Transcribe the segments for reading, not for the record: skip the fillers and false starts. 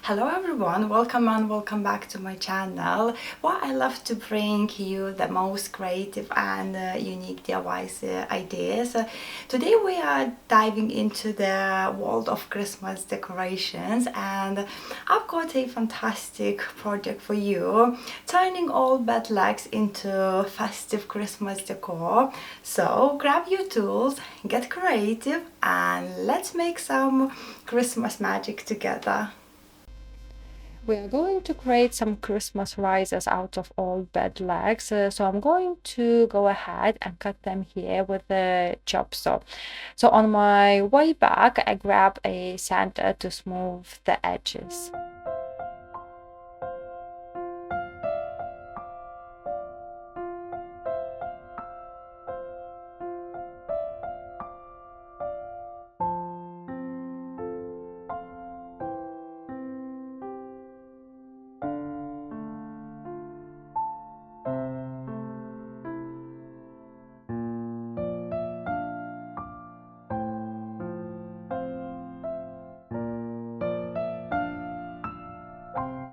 Hello everyone, welcome and welcome back to my channel where I love to bring you the most creative and unique DIY ideas. Today we are diving into the world of Christmas decorations, and I've got a fantastic project for you, turning old bed legs into festive Christmas decor. So grab your tools, get creative, and let's make some Christmas magic together. We are going to create some Christmas risers out of old bed legs. So I'm going to go ahead and cut them here with the chop saw. So on my way back, I grab a sander to smooth the edges.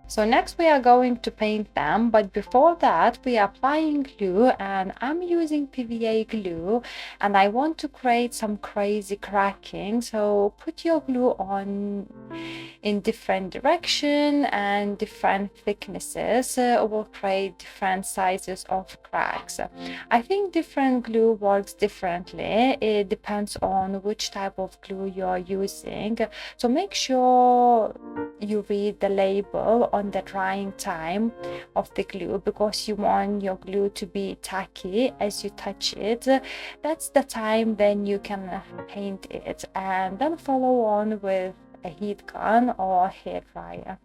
So next we are going to paint them, but before that we are applying glue, and I'm using PVA glue, and I want to create some crazy cracking. So put your glue on in different direction and different thicknesses will create different sizes of cracks. I think different glue works differently. It depends on which type of glue you're using. So make sure you read the label on the drying time of the glue, because you want your glue to be tacky as you touch it. That's the time then you can paint it, and then follow on with a heat gun or hair dryer.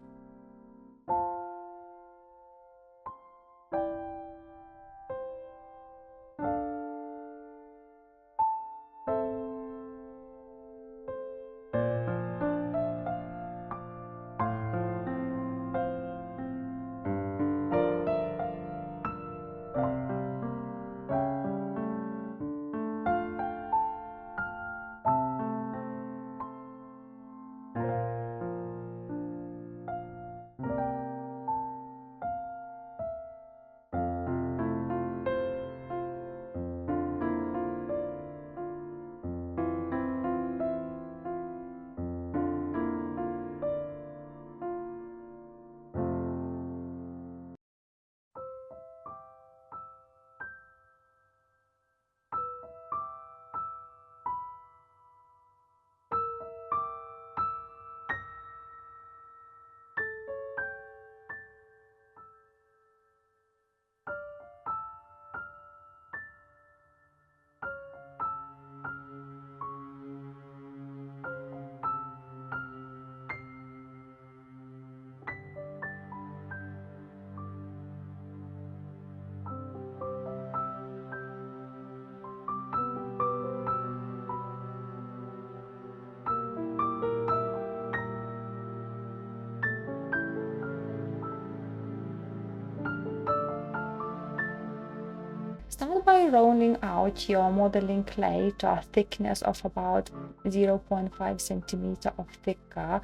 Start by rolling out your modeling clay to a thickness of about 0.5 centimeter of thicker.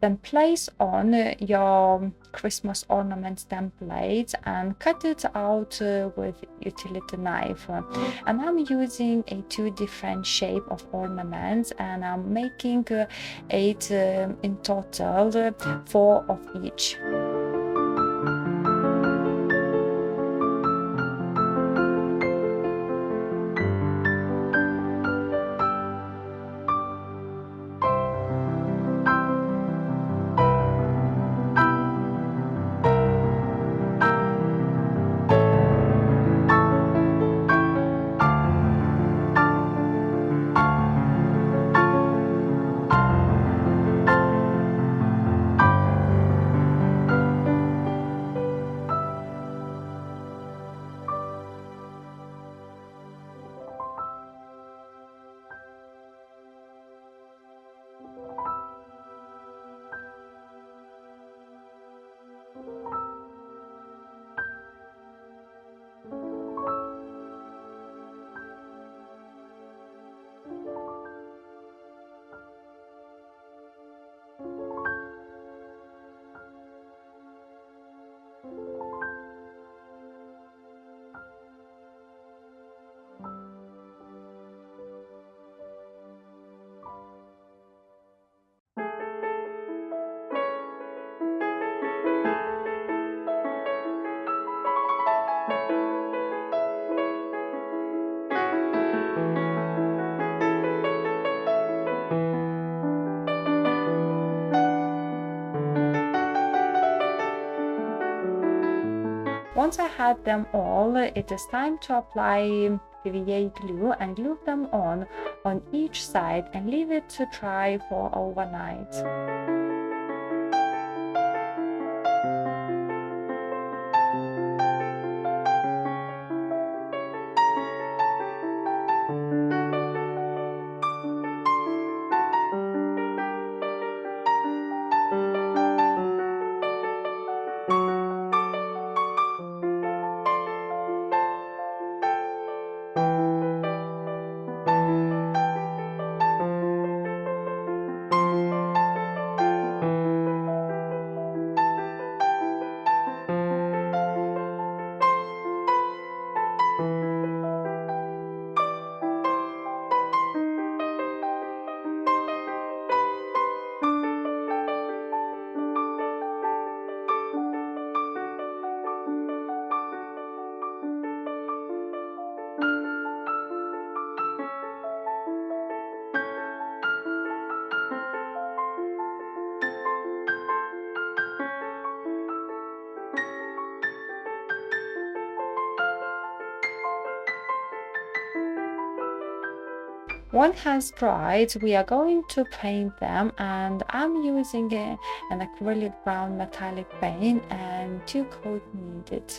Then place on your Christmas ornaments template and cut it out with utility knife. And I'm using two different shape of ornaments, and I'm making 8 in total, 4 of each. Once I had them all, it is time to apply PVA glue and glue them on each side and leave it to dry for overnight. One has dried, we are going to paint them, and I'm using an acrylic brown metallic paint and 2 coat needed.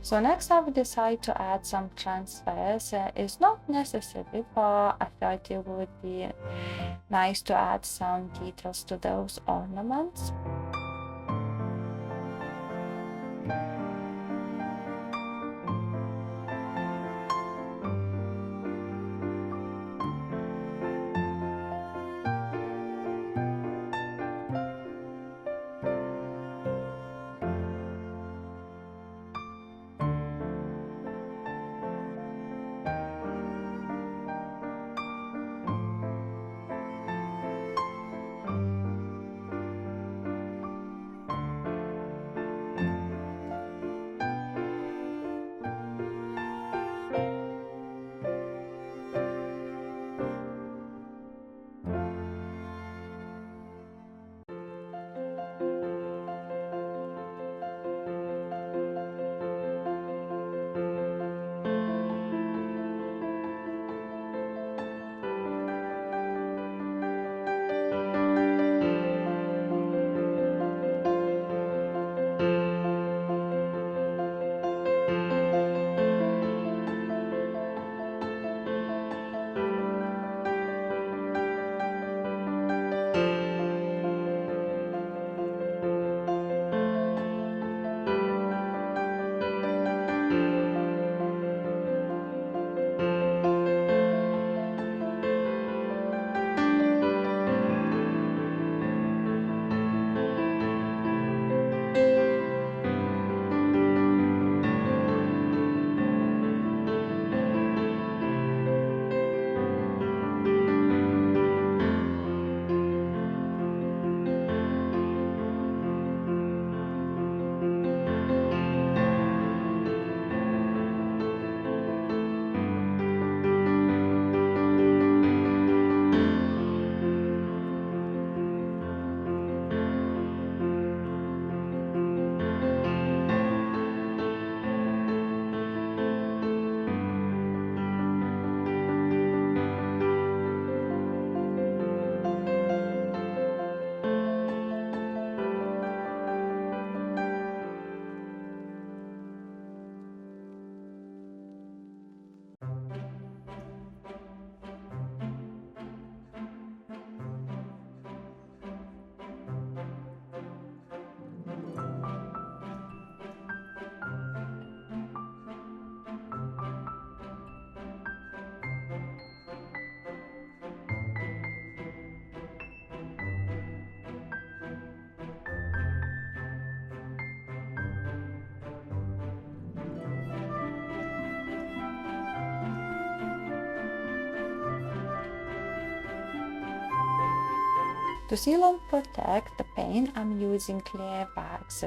So next I will decide to add some transfers. It's not necessary, but I thought it would be nice to add some details to those ornaments. To seal and protect the paint, I'm using clear bags.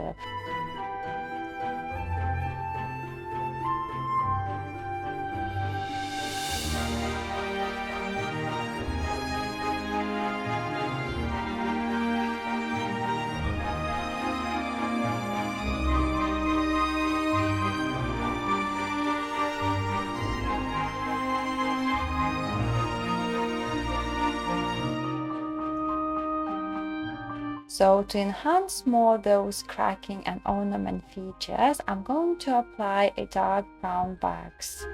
So to enhance more those cracking and ornament features, I'm going to apply a dark brown wax.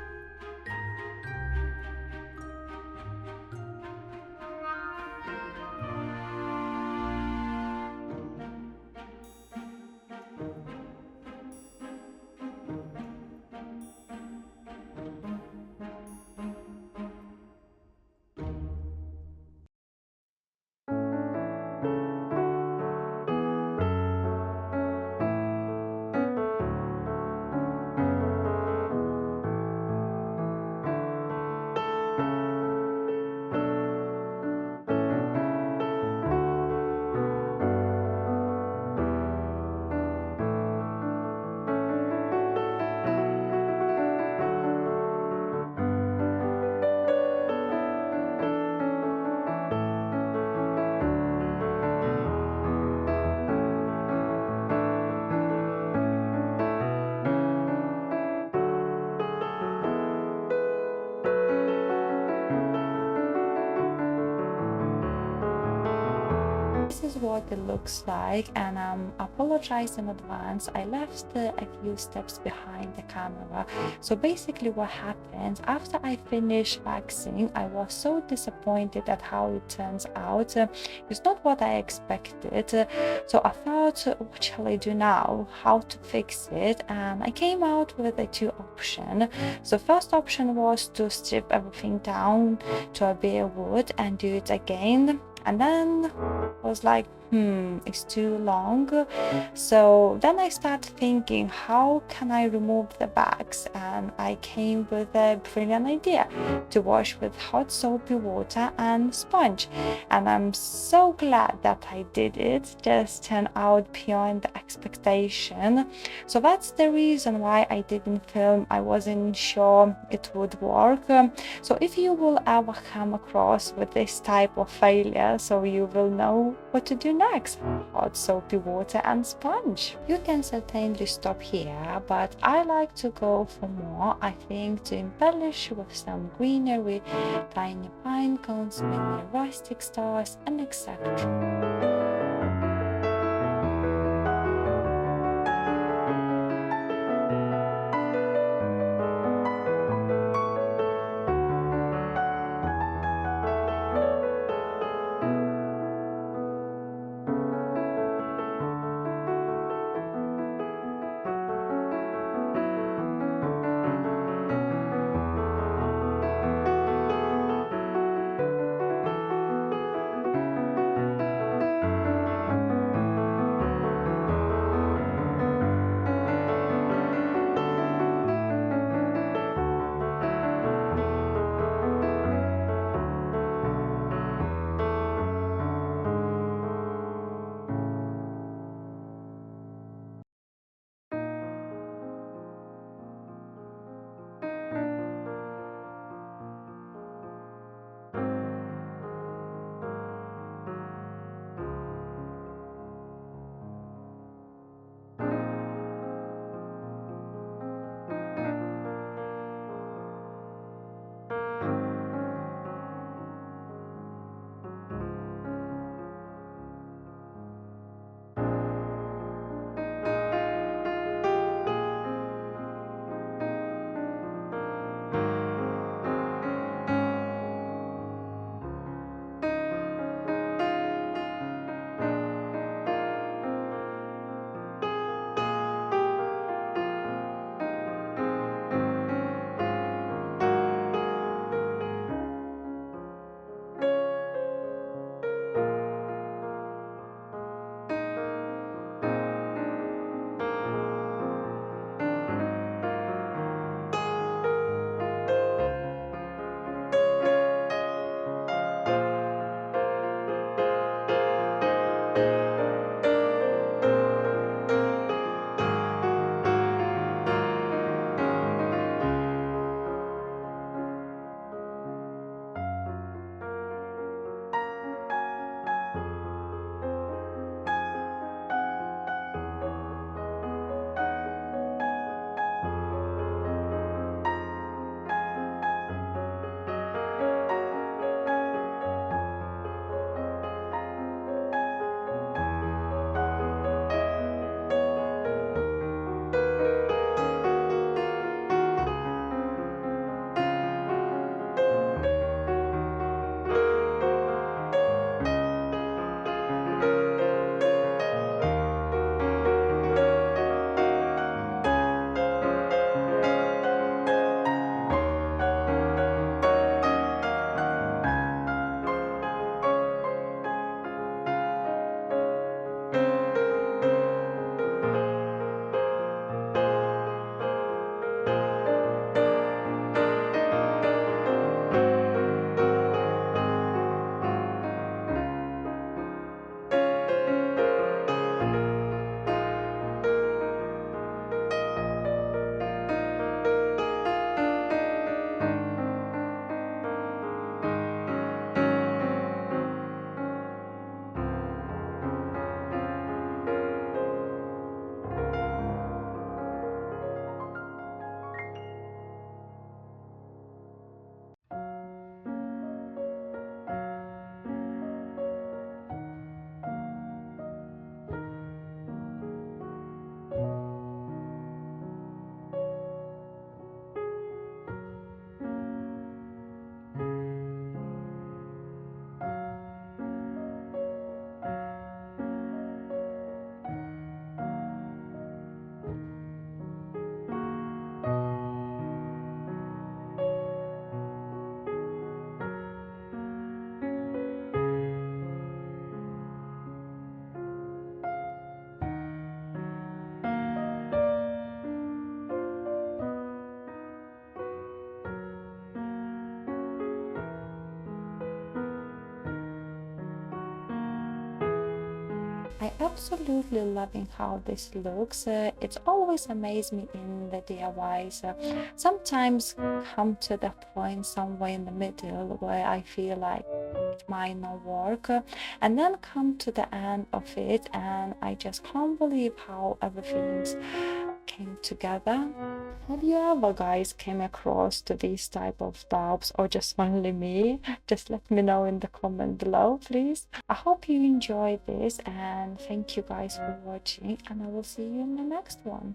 This is what it looks like, and apologize in advance. I left a few steps behind the camera. So basically what happened after I finished waxing, I was so disappointed at how it turns out. It's not what I expected. So I thought, what shall I do now? How to fix it? And I came out with a two option. So first option was to strip everything down to a bare wood and do it again. And then I was like, it's too long. So then I started thinking, how can I remove the bags? And I came with a brilliant idea to wash with hot soapy water and sponge. And I'm so glad that I did it. Just turned out beyond expectation. So that's the reason why I didn't film. I wasn't sure it would work. So if you will ever come across with this type of failure, so you will know what to do next. Hot soapy water and sponge. You can certainly stop here, but I like to go for more. I think to embellish with some greenery, tiny pine cones, many rustic stars, and etc. absolutely loving how this looks. It's always amazed me in the DIYs. Sometimes come to the point somewhere in the middle where I feel like it might not work, and then come to the end of it and I just can't believe how everything's came together. Have you ever guys came across to these type of doubts, or just only me? Just let me know in the comment below, please. I hope you enjoyed this, and thank you guys for watching, and I will see you in the next one.